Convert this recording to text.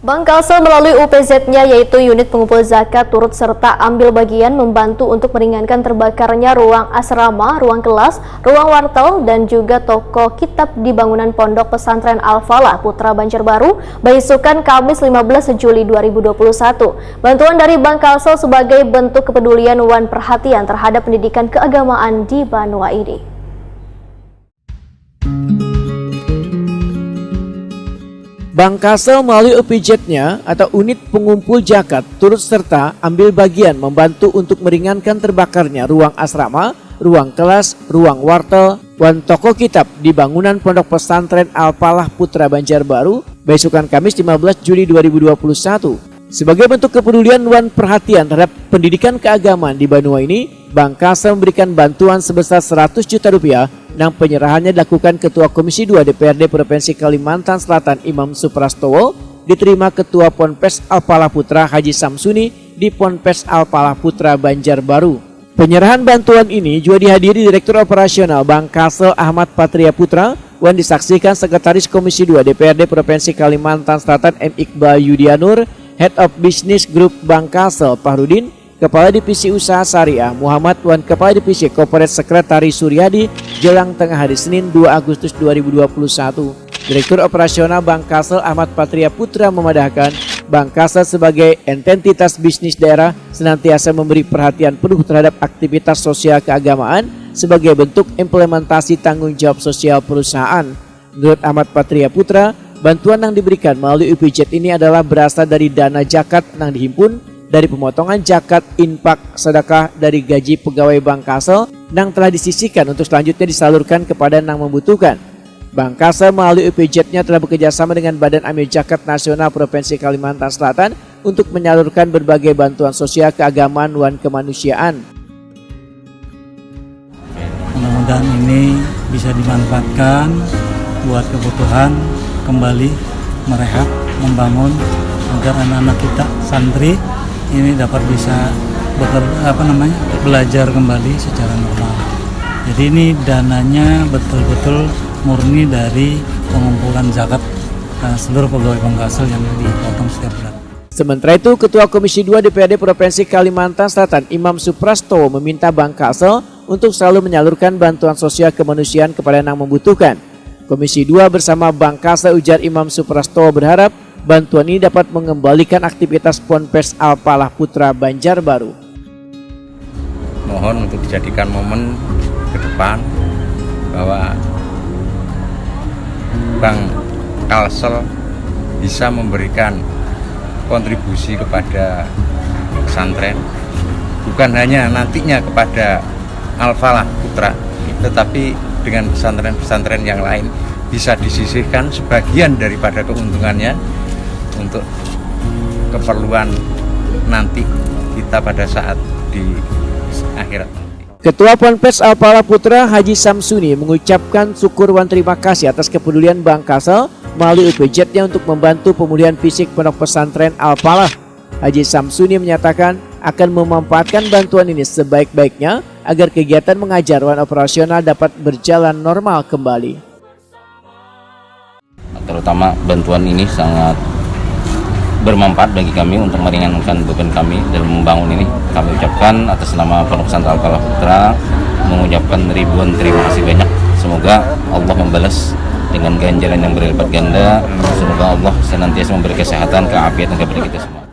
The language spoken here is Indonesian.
Bank Kalsel melalui UPZ-nya yaitu unit pengumpul zakat turut serta ambil bagian membantu untuk meringankan terbakarnya ruang asrama, ruang kelas, ruang wartel, dan juga toko kitab di bangunan Pondok Pesantren Al-Falah Putra Banjarbaru, Baisukan Kamis 15 Juli 2021. Bantuan dari Bank Kalsel sebagai bentuk kepedulian wan perhatian terhadap pendidikan keagamaan di Banua ini. Bank Kalsel melalui UPZ-nya atau unit pengumpul zakat turut serta ambil bagian membantu untuk meringankan terbakarnya ruang asrama, ruang kelas, ruang wartel, dan toko kitab di bangunan Pondok Pesantren Al-Falah Putra Banjarbaru, Baisukan Kamis 15 Juli 2021. Sebagai bentuk kepedulian dan perhatian terhadap pendidikan keagamaan di Banua ini, Bank Kalsel memberikan bantuan sebesar 100 juta rupiah yang penyerahannya dilakukan Ketua Komisi 2 DPRD Provinsi Kalimantan Selatan Imam Suprastowo diterima Ketua Ponpes Al-Falah Putra Haji Samsuni di Ponpes Al-Falah Putra Banjarbaru. Penyerahan bantuan ini juga dihadiri Direktur Operasional Bank Kalsel Ahmad Patria Putra dan disaksikan Sekretaris Komisi 2 DPRD Provinsi Kalimantan Selatan M. Iqbal Yudianur, Head of Business Group Bank Kalsel Fahrudin, Kepala Divisi Usaha Syariah Muhammad dan Kepala Divisi Corporate Sekretari Suryadi jelang tengah hari Senin 2 Agustus 2021. Direktur Operasional Bank Kalsel Ahmad Patria Putra memadahkan Bank Kalsel sebagai entitas bisnis daerah senantiasa memberi perhatian penuh terhadap aktivitas sosial keagamaan sebagai bentuk implementasi tanggung jawab sosial perusahaan. Menurut Ahmad Patria Putra, bantuan yang diberikan melalui UPZ ini adalah berasal dari dana zakat yang dihimpun dari pemotongan zakat infak sedekah dari gaji pegawai Bank Kalsel yang telah disisihkan untuk selanjutnya disalurkan kepada yang membutuhkan. Bank Kalsel melalui UPZ-nya telah bekerjasama dengan Badan Amil Zakat Nasional Provinsi Kalimantan Selatan untuk menyalurkan berbagai bantuan sosial keagamaan dan kemanusiaan. Mudah-mudahan ini bisa dimanfaatkan buat kebutuhan kembali merehab, membangun agar anak-anak kita santri ini dapat bisa belajar kembali secara normal. Jadi ini dananya betul-betul murni dari pengumpulan zakat seluruh pegawai Bank Kalsel yang dipotong setiap bulan. Sementara itu, Ketua Komisi 2 DPRD Provinsi Kalimantan Selatan Imam Suprastowo meminta Bank Kalsel untuk selalu menyalurkan bantuan sosial kemanusiaan kepada yang membutuhkan. Komisi 2 bersama Bank Kalsel, ujar Imam Suprastowo, berharap bantuan ini dapat mengembalikan aktivitas Ponpes Al-Falah Putra Banjarbaru. Mohon untuk dijadikan momen ke depan bahwa Bank Kalsel bisa memberikan kontribusi kepada pesantren, bukan hanya nantinya kepada Al-Falah Putra, tetapi dengan pesantren-pesantren yang lain bisa disisihkan sebagian daripada keuntungannya untuk keperluan nanti kita pada saat di akhirat. Ketua Ponpes Al-Falah Putra Haji Samsuni mengucapkan syukur dan terima kasih atas kepedulian Bank Kalsel melalui UPZ-nya untuk membantu pemulihan fisik Pondok Pesantren Al-Falah. Haji Samsuni menyatakan akan memanfaatkan bantuan ini sebaik-baiknya agar kegiatan mengajar dan operasional dapat berjalan normal kembali. Terutama bantuan ini sangat bermanfaat bagi kami untuk meringankan beban kami dalam membangun ini. Kami ucapkan atas nama Pondok Pesantren Al-Falah Putra mengucapkan ribuan terima kasih banyak. Semoga Allah membalas dengan ganjaran yang berlipat ganda. Semoga Allah senantiasa memberi kesehatan, keafiatan kepada kita semua.